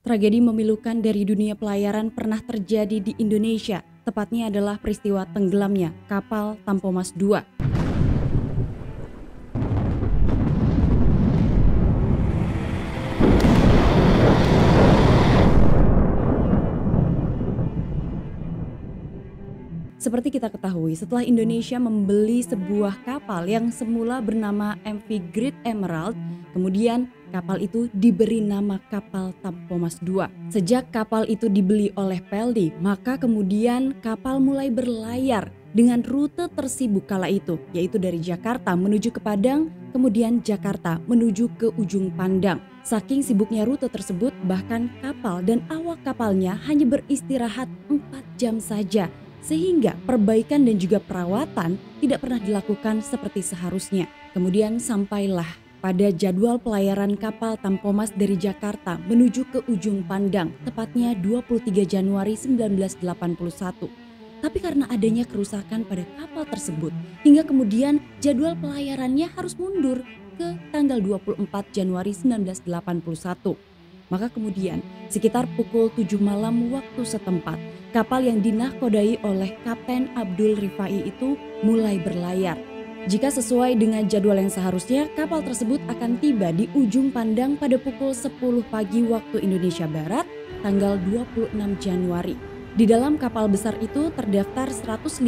Tragedi memilukan dari dunia pelayaran pernah terjadi di Indonesia. Tepatnya adalah peristiwa tenggelamnya kapal Tampomas II. Seperti kita ketahui, setelah Indonesia membeli sebuah kapal yang semula bernama MV Great Emerald, kemudian kapal itu diberi nama kapal Tampomas II. Sejak kapal itu dibeli oleh Peldi, maka kemudian kapal mulai berlayar dengan rute tersibuk kala itu, yaitu dari Jakarta menuju ke Padang, kemudian Jakarta menuju ke ujung Pandang. Saking sibuknya rute tersebut, bahkan kapal dan awak kapalnya hanya beristirahat 4 jam saja, sehingga perbaikan dan juga perawatan tidak pernah dilakukan seperti seharusnya. Kemudian sampailah pada jadwal pelayaran kapal Tampomas dari Jakarta menuju ke ujung Pandang, tepatnya 23 Januari 1981. Tapi karena adanya kerusakan pada kapal tersebut, hingga kemudian jadwal pelayarannya harus mundur ke tanggal 24 Januari 1981. Maka kemudian sekitar pukul 7 malam waktu setempat, kapal yang dinahkodai oleh Kapten Abdul Rifai itu mulai berlayar. Jika sesuai dengan jadwal yang seharusnya, kapal tersebut akan tiba di ujung Pandang pada pukul 10 pagi waktu Indonesia Barat, tanggal 26 Januari. Di dalam kapal besar itu terdaftar 154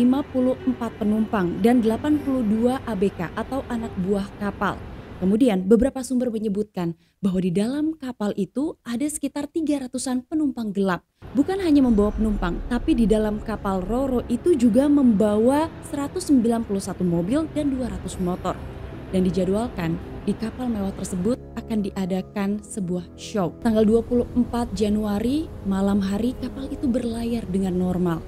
penumpang dan 82 ABK atau anak buah kapal. Kemudian beberapa sumber menyebutkan bahwa di dalam kapal itu ada sekitar 300-an penumpang gelap. Bukan hanya membawa penumpang, tapi di dalam kapal Roro itu juga membawa 191 mobil dan 200 motor. Dan dijadwalkan di kapal mewah tersebut akan diadakan sebuah show. Tanggal 24 Januari malam hari kapal itu berlayar dengan normal.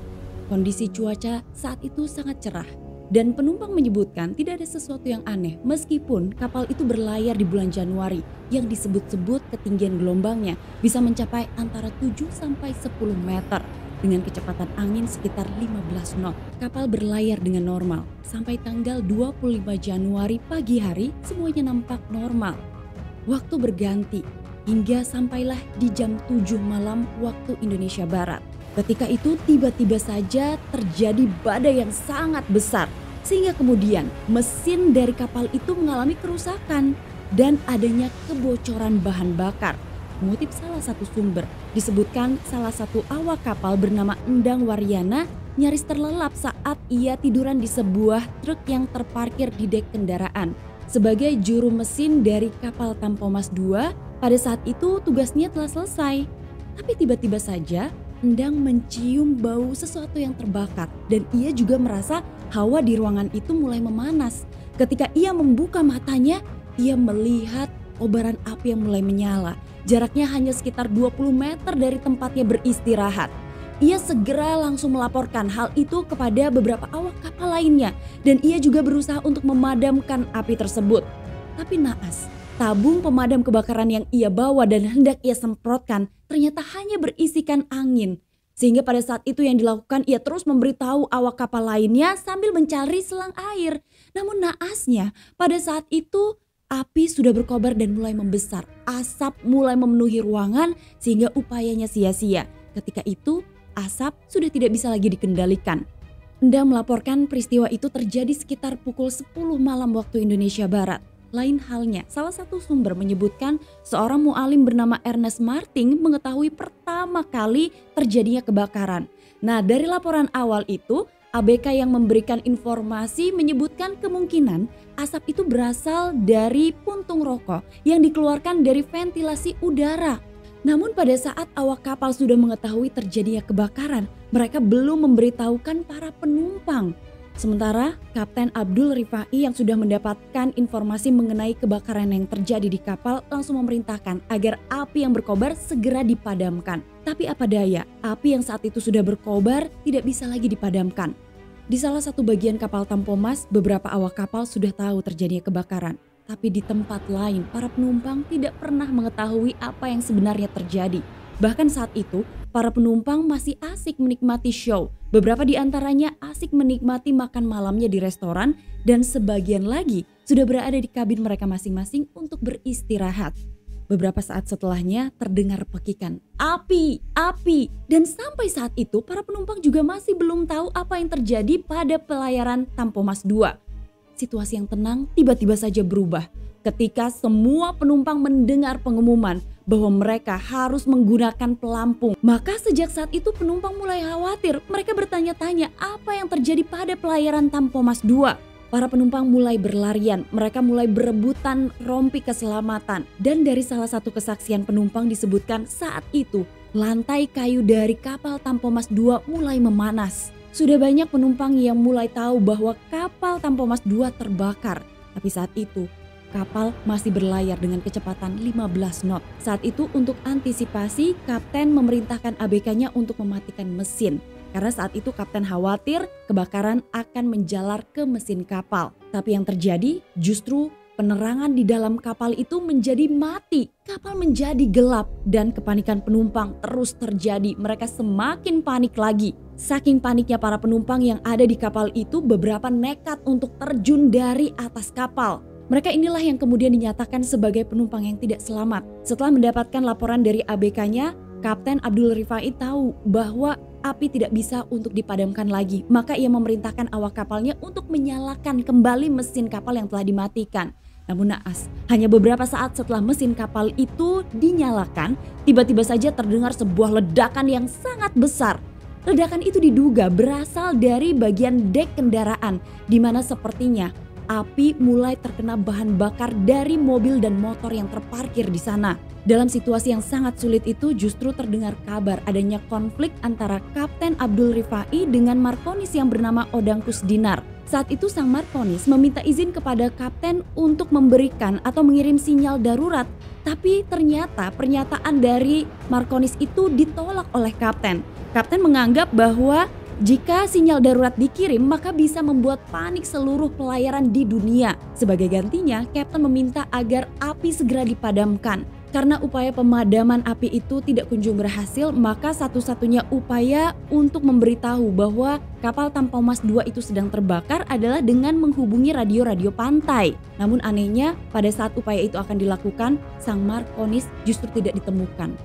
Kondisi cuaca saat itu sangat cerah. Dan penumpang menyebutkan tidak ada sesuatu yang aneh meskipun kapal itu berlayar di bulan Januari yang disebut-sebut ketinggian gelombangnya bisa mencapai antara 7 sampai 10 meter dengan kecepatan angin sekitar 15 knot. Kapal berlayar dengan normal sampai tanggal 25 Januari pagi hari semuanya nampak normal. Waktu berganti hingga sampailah di jam 7 malam waktu Indonesia Barat. Ketika itu tiba-tiba saja terjadi badai yang sangat besar sehingga kemudian mesin dari kapal itu mengalami kerusakan dan adanya kebocoran bahan bakar. Mengutip salah satu sumber, disebutkan salah satu awak kapal bernama Endang Waryana nyaris terlelap saat ia tiduran di sebuah truk yang terparkir di dek kendaraan. Sebagai juru mesin dari kapal Tampomas II, pada saat itu tugasnya telah selesai. Tapi tiba-tiba saja Endang mencium bau sesuatu yang terbakar dan ia juga merasa hawa di ruangan itu mulai memanas. Ketika ia membuka matanya, ia melihat kobaran api yang mulai menyala. Jaraknya hanya sekitar 20 meter dari tempatnya beristirahat. Ia segera langsung melaporkan hal itu kepada beberapa awak kapal lainnya dan ia juga berusaha untuk memadamkan api tersebut. Tapi naas, tabung pemadam kebakaran yang ia bawa dan hendak ia semprotkan ternyata hanya berisikan angin. Sehingga pada saat itu yang dilakukan ia terus memberitahu awak kapal lainnya sambil mencari selang air. Namun naasnya pada saat itu api sudah berkobar dan mulai membesar. Asap mulai memenuhi ruangan sehingga upayanya sia-sia. Ketika itu asap sudah tidak bisa lagi dikendalikan. Endang melaporkan peristiwa itu terjadi sekitar pukul 10 malam waktu Indonesia Barat. Lain halnya, salah satu sumber menyebutkan seorang mu'alim bernama Ernest Marting mengetahui pertama kali terjadinya kebakaran. Nah, dari laporan awal itu, ABK yang memberikan informasi menyebutkan kemungkinan asap itu berasal dari puntung rokok yang dikeluarkan dari ventilasi udara. Namun pada saat awak kapal sudah mengetahui terjadinya kebakaran, mereka belum memberitahukan para penumpang. Sementara Kapten Abdul Rifai yang sudah mendapatkan informasi mengenai kebakaran yang terjadi di kapal langsung memerintahkan agar api yang berkobar segera dipadamkan. Tapi apa daya, api yang saat itu sudah berkobar tidak bisa lagi dipadamkan. Di salah satu bagian kapal Tampomas, beberapa awak kapal sudah tahu terjadinya kebakaran. Tapi di tempat lain, para penumpang tidak pernah mengetahui apa yang sebenarnya terjadi. Bahkan saat itu, para penumpang masih asik menikmati show. Beberapa di antaranya asik menikmati makan malamnya di restoran dan sebagian lagi sudah berada di kabin mereka masing-masing untuk beristirahat. Beberapa saat setelahnya terdengar pekikan, "Api! Api!" Dan sampai saat itu para penumpang juga masih belum tahu apa yang terjadi pada pelayaran Tampomas II. Situasi yang tenang tiba-tiba saja berubah ketika semua penumpang mendengar pengumuman bahwa mereka harus menggunakan pelampung. Maka sejak saat itu penumpang mulai khawatir. Mereka bertanya-tanya apa yang terjadi pada pelayaran Tampomas II. Para penumpang mulai berlarian, mereka mulai berebutan rompi keselamatan. Dan dari salah satu kesaksian penumpang disebutkan saat itu lantai kayu dari kapal Tampomas II mulai memanas. Sudah banyak penumpang yang mulai tahu bahwa kapal Tampomas II terbakar. Tapi saat itu kapal masih berlayar dengan kecepatan 15 knot. Saat itu untuk antisipasi, kapten memerintahkan ABK-nya untuk mematikan mesin. Karena saat itu kapten khawatir kebakaran akan menjalar ke mesin kapal. Tapi yang terjadi justru penerangan di dalam kapal itu menjadi mati. Kapal menjadi gelap dan kepanikan penumpang terus terjadi. Mereka semakin panik lagi. Saking paniknya para penumpang yang ada di kapal itu, beberapa nekat untuk terjun dari atas kapal. Mereka inilah yang kemudian dinyatakan sebagai penumpang yang tidak selamat. Setelah mendapatkan laporan dari ABK-nya, Kapten Abdul Rifai tahu bahwa api tidak bisa untuk dipadamkan lagi. Maka ia memerintahkan awak kapalnya untuk menyalakan kembali mesin kapal yang telah dimatikan. Namun naas, hanya beberapa saat setelah mesin kapal itu dinyalakan, tiba-tiba saja terdengar sebuah ledakan yang sangat besar. Ledakan itu diduga berasal dari bagian dek kendaraan, di mana sepertinya api mulai terkena bahan bakar dari mobil dan motor yang terparkir di sana. Dalam situasi yang sangat sulit itu justru terdengar kabar adanya konflik antara Kapten Abdul Rifai dengan Markonis yang bernama Odang Kusdinar. Saat itu sang Markonis meminta izin kepada kapten untuk memberikan atau mengirim sinyal darurat. Tapi ternyata pernyataan dari Markonis itu ditolak oleh kapten. Kapten menganggap bahwa jika sinyal darurat dikirim, maka bisa membuat panik seluruh pelayaran di dunia. Sebagai gantinya, Kapten meminta agar api segera dipadamkan. Karena upaya pemadaman api itu tidak kunjung berhasil, maka satu-satunya upaya untuk memberitahu bahwa kapal Tampomas II itu sedang terbakar adalah dengan menghubungi radio-radio pantai. Namun anehnya, pada saat upaya itu akan dilakukan, sang Markonis justru tidak ditemukan.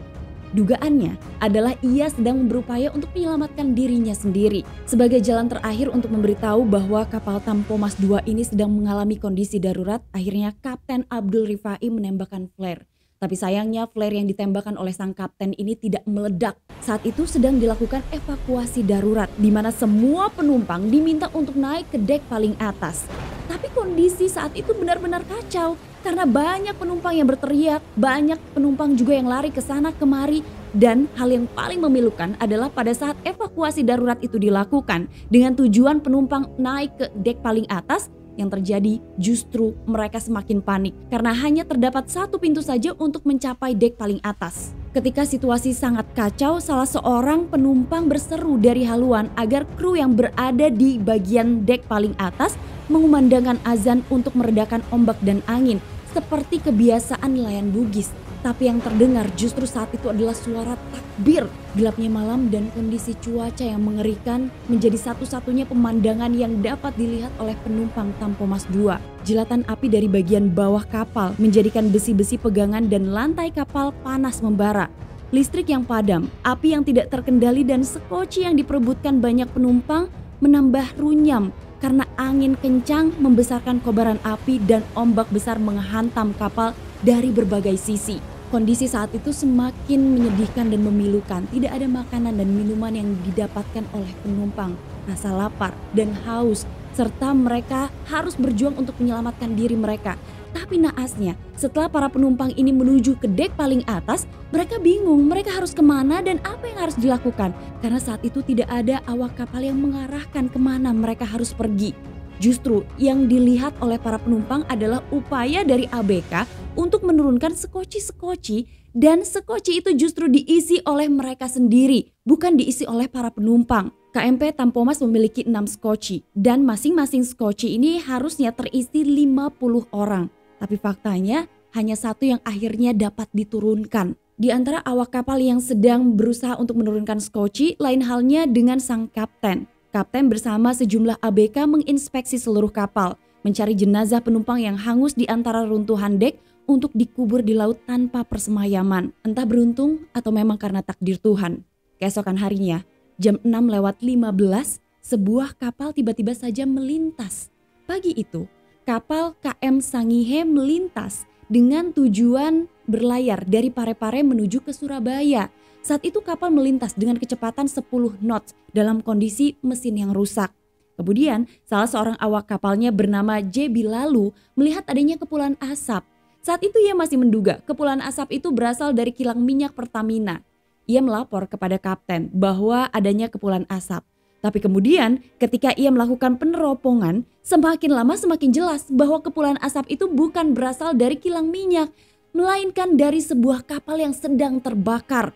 Dugaannya adalah ia sedang berupaya untuk menyelamatkan dirinya sendiri. Sebagai jalan terakhir untuk memberitahu bahwa kapal Tampomas II ini sedang mengalami kondisi darurat, akhirnya Kapten Abdul Rifai menembakkan flare. Tapi sayangnya flare yang ditembakkan oleh sang kapten ini tidak meledak. Saat itu sedang dilakukan evakuasi darurat di mana semua penumpang diminta untuk naik ke dek paling atas. Tapi kondisi saat itu benar-benar kacau karena banyak penumpang yang berteriak, banyak penumpang juga yang lari ke sana kemari. Dan hal yang paling memilukan adalah pada saat evakuasi darurat itu dilakukan dengan tujuan penumpang naik ke dek paling atas, yang terjadi justru mereka semakin panik karena hanya terdapat satu pintu saja untuk mencapai dek paling atas. Ketika situasi sangat kacau, salah seorang penumpang berseru dari haluan agar kru yang berada di bagian dek paling atas mengumandangkan azan untuk meredakan ombak dan angin seperti kebiasaan nelayan Bugis. Tapi yang terdengar justru saat itu adalah suara takbir. Gelapnya malam dan kondisi cuaca yang mengerikan menjadi satu-satunya pemandangan yang dapat dilihat oleh penumpang Tampomas II. Jilatan api dari bagian bawah kapal menjadikan besi-besi pegangan dan lantai kapal panas membara. Listrik yang padam, api yang tidak terkendali dan sekoci yang diperebutkan banyak penumpang menambah runyam karena angin kencang membesarkan kobaran api dan ombak besar menghantam kapal dari berbagai sisi. Kondisi saat itu semakin menyedihkan dan memilukan. Tidak ada makanan dan minuman yang didapatkan oleh penumpang. Rasa lapar dan haus serta mereka harus berjuang untuk menyelamatkan diri mereka. Tapi naasnya, setelah para penumpang ini menuju ke dek paling atas, mereka bingung mereka harus kemana dan apa yang harus dilakukan. Karena saat itu tidak ada awak kapal yang mengarahkan kemana mereka harus pergi. Justru yang dilihat oleh para penumpang adalah upaya dari ABK untuk menurunkan sekoci-sekoci, dan sekoci itu justru diisi oleh mereka sendiri, bukan diisi oleh para penumpang. KMP Tampomas memiliki 6 sekoci dan masing-masing sekoci ini harusnya terisi 50 orang. Tapi faktanya hanya satu yang akhirnya dapat diturunkan. Di antara awak kapal yang sedang berusaha untuk menurunkan sekoci, lain halnya dengan sang kapten. Kapten bersama sejumlah ABK menginspeksi seluruh kapal, mencari jenazah penumpang yang hangus di antara runtuhan dek untuk dikubur di laut tanpa persemayaman. Entah beruntung atau memang karena takdir Tuhan. Keesokan harinya, jam 6:15, sebuah kapal tiba-tiba saja melintas. Pagi itu, kapal KM Sangihe melintas dengan tujuan berlayar dari Parepare menuju ke Surabaya. Saat itu kapal melintas dengan kecepatan 10 knots dalam kondisi mesin yang rusak. Kemudian salah seorang awak kapalnya bernama J. Bilalu melihat adanya kepulan asap. Saat itu ia masih menduga kepulan asap itu berasal dari kilang minyak Pertamina. Ia melapor kepada kapten bahwa adanya kepulan asap. Tapi kemudian ketika ia melakukan peneropongan, semakin lama semakin jelas bahwa kepulan asap itu bukan berasal dari kilang minyak, melainkan dari sebuah kapal yang sedang terbakar.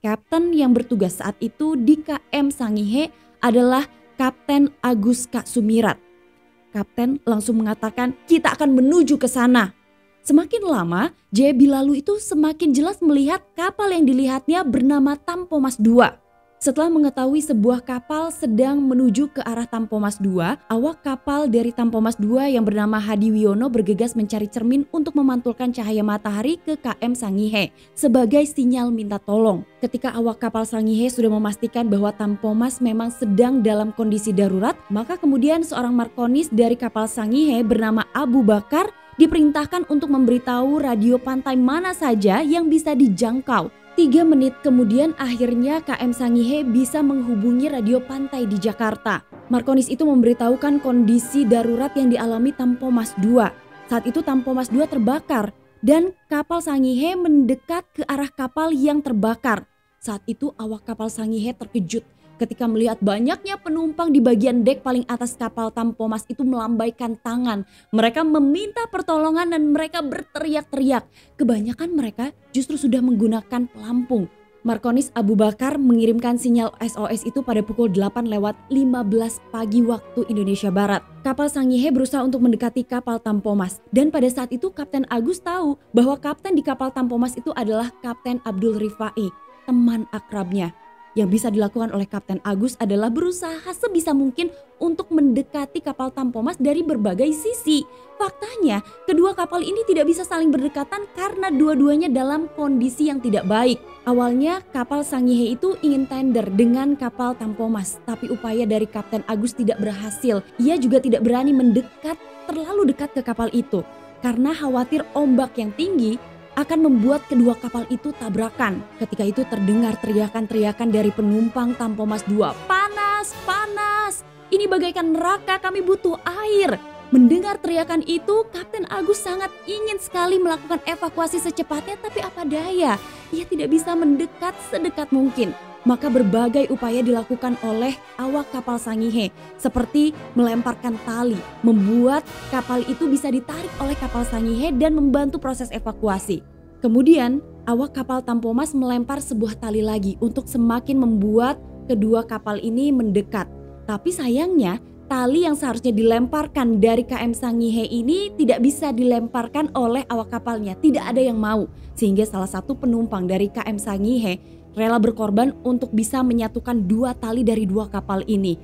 Kapten yang bertugas saat itu di KM Sangihe adalah Kapten Agus Kak Sumirat. Kapten langsung mengatakan, kita akan menuju ke sana. Semakin lama, J. Bilalu itu semakin jelas melihat kapal yang dilihatnya bernama Tampomas II. Setelah mengetahui sebuah kapal sedang menuju ke arah Tampomas II, awak kapal dari Tampomas II yang bernama Hadi Wiono bergegas mencari cermin untuk memantulkan cahaya matahari ke KM Sangihe sebagai sinyal minta tolong. Ketika awak kapal Sangihe sudah memastikan bahwa Tampomas memang sedang dalam kondisi darurat, maka kemudian seorang markonis dari kapal Sangihe bernama Abu Bakar diperintahkan untuk memberitahu radio pantai mana saja yang bisa dijangkau. 3 menit kemudian akhirnya KM Sangihe bisa menghubungi radio pantai di Jakarta. Markonis itu memberitahukan kondisi darurat yang dialami Tampomas II. Saat itu Tampomas II terbakar dan kapal Sangihe mendekat ke arah kapal yang terbakar. Saat itu awak kapal Sangihe terkejut ketika melihat banyaknya penumpang di bagian dek paling atas kapal Tampomas itu melambaikan tangan. Mereka meminta pertolongan dan mereka berteriak-teriak. Kebanyakan mereka justru sudah menggunakan pelampung. Markonis Abu Bakar mengirimkan sinyal SOS itu pada pukul 8:15 pagi waktu Indonesia Barat. Kapal Sangihe berusaha untuk mendekati kapal Tampomas. Dan pada saat itu Kapten Agus tahu bahwa kapten di kapal Tampomas itu adalah Kapten Abdul Rifai, teman akrabnya. Yang bisa dilakukan oleh Kapten Agus adalah berusaha sebisa mungkin untuk mendekati kapal Tampomas dari berbagai sisi. Faktanya, kedua kapal ini tidak bisa saling berdekatan karena dua-duanya dalam kondisi yang tidak baik. Awalnya kapal Sangihe itu ingin tender dengan kapal Tampomas, tapi upaya dari Kapten Agus tidak berhasil. Ia juga tidak berani mendekat terlalu dekat ke kapal itu karena khawatir ombak yang tinggi akan membuat kedua kapal itu tabrakan. Ketika itu terdengar teriakan-teriakan dari penumpang Tampomas II. Panas, panas, ini bagaikan neraka, kami butuh air. Mendengar teriakan itu, Kapten Agus sangat ingin sekali melakukan evakuasi secepatnya, tapi apa daya, ia tidak bisa mendekat sedekat mungkin. Maka berbagai upaya dilakukan oleh awak kapal Sangihe, seperti melemparkan tali, membuat kapal itu bisa ditarik oleh kapal Sangihe dan membantu proses evakuasi. Kemudian awak kapal Tampomas melempar sebuah tali lagi untuk semakin membuat kedua kapal ini mendekat. Tapi sayangnya tali yang seharusnya dilemparkan dari KM Sangihe ini tidak bisa dilemparkan oleh awak kapalnya, tidak ada yang mau. Sehingga salah satu penumpang dari KM Sangihe rela berkorban untuk bisa menyatukan dua tali dari dua kapal ini.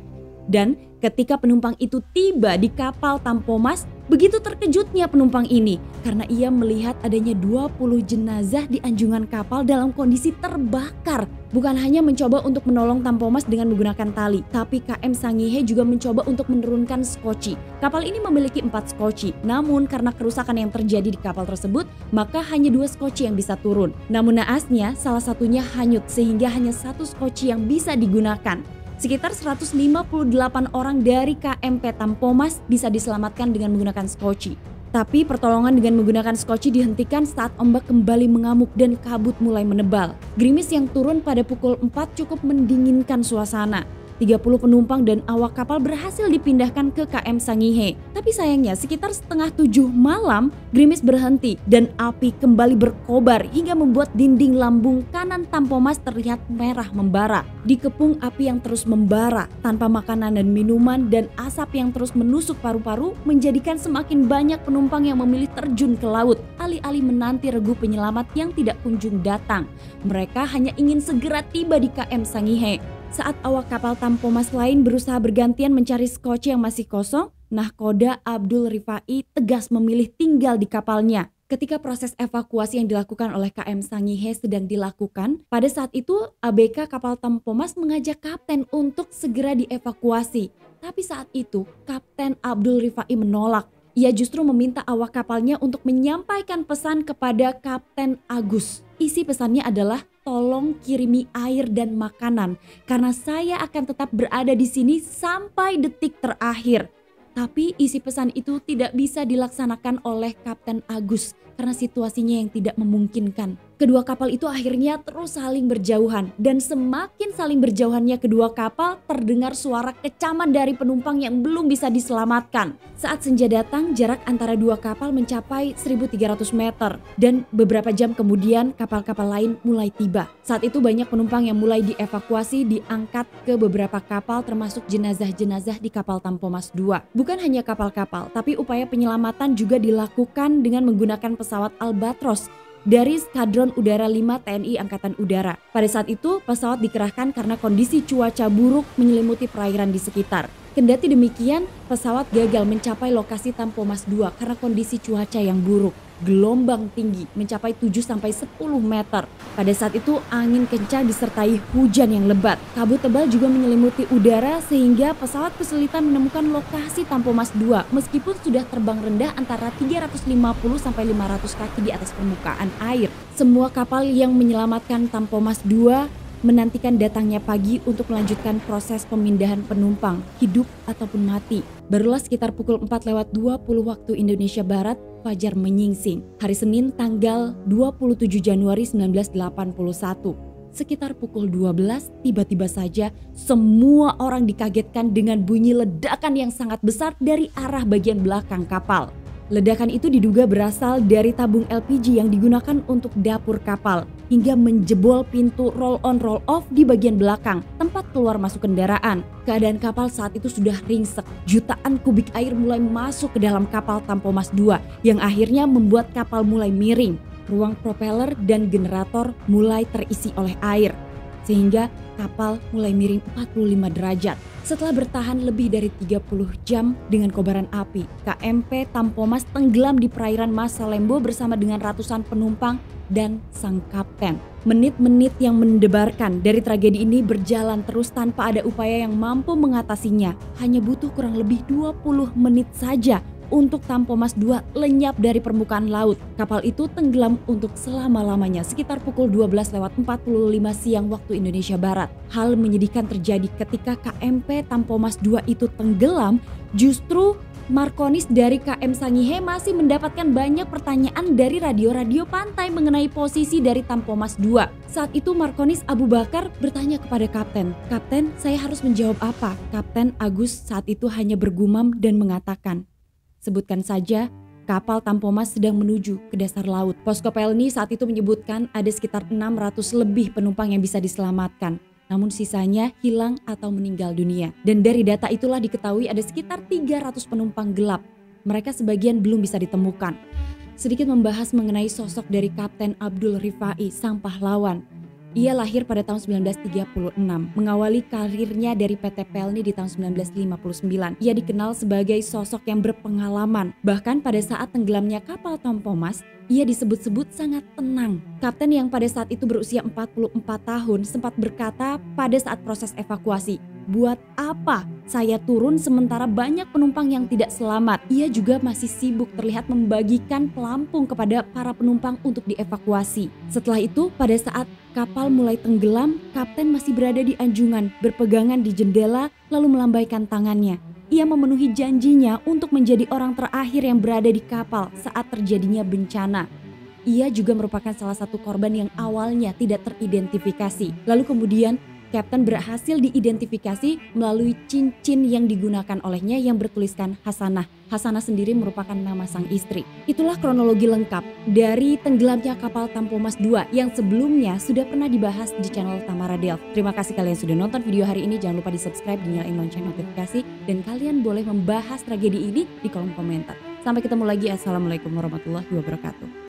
Dan ketika penumpang itu tiba di kapal Tampomas, begitu terkejutnya penumpang ini karena ia melihat adanya 20 jenazah di anjungan kapal dalam kondisi terbakar. Bukan hanya mencoba untuk menolong Tampomas dengan menggunakan tali, tapi KM Sangihe juga mencoba untuk menurunkan skoci. Kapal ini memiliki 4 skoci, namun karena kerusakan yang terjadi di kapal tersebut, maka hanya 2 skoci yang bisa turun. Namun naasnya salah satunya hanyut sehingga hanya 1 skoci yang bisa digunakan. Sekitar 158 orang dari KMP Tampomas bisa diselamatkan dengan menggunakan skoci. Tapi pertolongan dengan menggunakan skoci dihentikan saat ombak kembali mengamuk dan kabut mulai menebal. Gerimis yang turun pada pukul 4 cukup mendinginkan suasana. 30 penumpang dan awak kapal berhasil dipindahkan ke KM Sangihe. Tapi sayangnya sekitar setengah 7 malam gerimis berhenti dan api kembali berkobar hingga membuat dinding lambung kanan Tampomas terlihat merah membara. Dikepung api yang terus membara tanpa makanan dan minuman dan asap yang terus menusuk paru-paru menjadikan semakin banyak penumpang yang memilih terjun ke laut alih-alih menanti regu penyelamat yang tidak kunjung datang. Mereka hanya ingin segera tiba di KM Sangihe. Saat awak kapal Tampomas lain berusaha bergantian mencari skoci yang masih kosong, Nahkoda Abdul Rifai tegas memilih tinggal di kapalnya. Ketika proses evakuasi yang dilakukan oleh KM Sangihe sedang dilakukan, pada saat itu ABK kapal Tampomas mengajak kapten untuk segera dievakuasi. Tapi saat itu Kapten Abdul Rifai menolak. Ia justru meminta awak kapalnya untuk menyampaikan pesan kepada Kapten Agus. Isi pesannya adalah tolong kirimi air dan makanan karena saya akan tetap berada di sini sampai detik terakhir. Tapi isi pesan itu tidak bisa dilaksanakan oleh Kapten Agus karena situasinya yang tidak memungkinkan. Kedua kapal itu akhirnya terus saling berjauhan dan semakin saling berjauhannya kedua kapal terdengar suara kecaman dari penumpang yang belum bisa diselamatkan. Saat senja datang, jarak antara dua kapal mencapai 1.300 meter dan beberapa jam kemudian kapal-kapal lain mulai tiba. Saat itu banyak penumpang yang mulai dievakuasi diangkat ke beberapa kapal termasuk jenazah-jenazah di kapal Tampomas II. Bukan hanya kapal-kapal, tapi upaya penyelamatan juga dilakukan dengan menggunakan pesawat Albatros dari Skadron Udara 5 TNI Angkatan Udara. Pada saat itu pesawat dikerahkan karena kondisi cuaca buruk menyelimuti perairan di sekitar. Kendati demikian, pesawat gagal mencapai lokasi Tampomas II karena kondisi cuaca yang buruk. Gelombang tinggi mencapai 7-10 meter. Pada saat itu angin kencang disertai hujan yang lebat. Kabut tebal juga menyelimuti udara sehingga pesawat kesulitan menemukan lokasi Tampomas II meskipun sudah terbang rendah antara 350-500 kaki di atas permukaan air. Semua kapal yang menyelamatkan Tampomas II menantikan datangnya pagi untuk melanjutkan proses pemindahan penumpang, hidup ataupun mati. Barulah sekitar pukul 4:20 waktu Indonesia Barat, fajar menyingsing. Hari Senin tanggal 27 Januari 1981. Sekitar pukul 12, tiba-tiba saja semua orang dikagetkan dengan bunyi ledakan yang sangat besar dari arah bagian belakang kapal. Ledakan itu diduga berasal dari tabung LPG yang digunakan untuk dapur kapal hingga menjebol pintu roll-on roll-off di bagian belakang, tempat keluar masuk kendaraan. Keadaan kapal saat itu sudah ringsek. Jutaan kubik air mulai masuk ke dalam kapal Tampomas II yang akhirnya membuat kapal mulai miring. Ruang propeller dan generator mulai terisi oleh air, sehingga kapal mulai miring 45 derajat. Setelah bertahan lebih dari 30 jam dengan kobaran api, KMP Tampomas tenggelam di perairan Masalembo bersama dengan ratusan penumpang dan sang kapten. Menit-menit yang mendebarkan dari tragedi ini berjalan terus tanpa ada upaya yang mampu mengatasinya. Hanya butuh kurang lebih 20 menit saja untuk Tampomas II lenyap dari permukaan laut. Kapal itu tenggelam untuk selama-lamanya sekitar pukul 12:45 siang waktu Indonesia Barat. Hal menyedihkan terjadi ketika KMP Tampomas II itu tenggelam, justru Markonis dari KM Sangihe masih mendapatkan banyak pertanyaan dari radio-radio pantai mengenai posisi dari Tampomas II. Saat itu Markonis Abu Bakar bertanya kepada kapten, "Kapten, saya harus menjawab apa?" Kapten Agus saat itu hanya bergumam dan mengatakan, "Sebutkan saja, kapal Tampomas sedang menuju ke dasar laut." Posko Pelni saat itu menyebutkan ada sekitar 600 lebih penumpang yang bisa diselamatkan. Namun sisanya hilang atau meninggal dunia. Dan dari data itulah diketahui ada sekitar 300 penumpang gelap. Mereka sebagian belum bisa ditemukan. Sedikit membahas mengenai sosok dari Kapten Abdul Rifai, sang pahlawan. Ia lahir pada tahun 1936, mengawali karirnya dari PT Pelni di tahun 1959. Ia dikenal sebagai sosok yang berpengalaman. Bahkan pada saat tenggelamnya kapal Tampomas, ia disebut-sebut sangat tenang. Kapten yang pada saat itu berusia 44 tahun sempat berkata pada saat proses evakuasi, "Buat apa saya turun sementara banyak penumpang yang tidak selamat?" Ia juga masih sibuk terlihat membagikan pelampung kepada para penumpang untuk dievakuasi. Setelah itu, pada saat kapal mulai tenggelam, kapten masih berada di anjungan, berpegangan di jendela lalu melambaikan tangannya. Ia memenuhi janjinya untuk menjadi orang terakhir yang berada di kapal saat terjadinya bencana. Ia juga merupakan salah satu korban yang awalnya tidak teridentifikasi. Lalu kemudian kapten berhasil diidentifikasi melalui cincin yang digunakan olehnya yang bertuliskan Hasanah. Hasanah sendiri merupakan nama sang istri. Itulah kronologi lengkap dari tenggelamnya kapal Tampomas II yang sebelumnya sudah pernah dibahas di channel Tamara Delf. Terima kasih kalian sudah nonton video hari ini. Jangan lupa di subscribe, dinyalain lonceng notifikasi, dan kalian boleh membahas tragedi ini di kolom komentar. Sampai ketemu lagi. Assalamualaikum warahmatullahi wabarakatuh.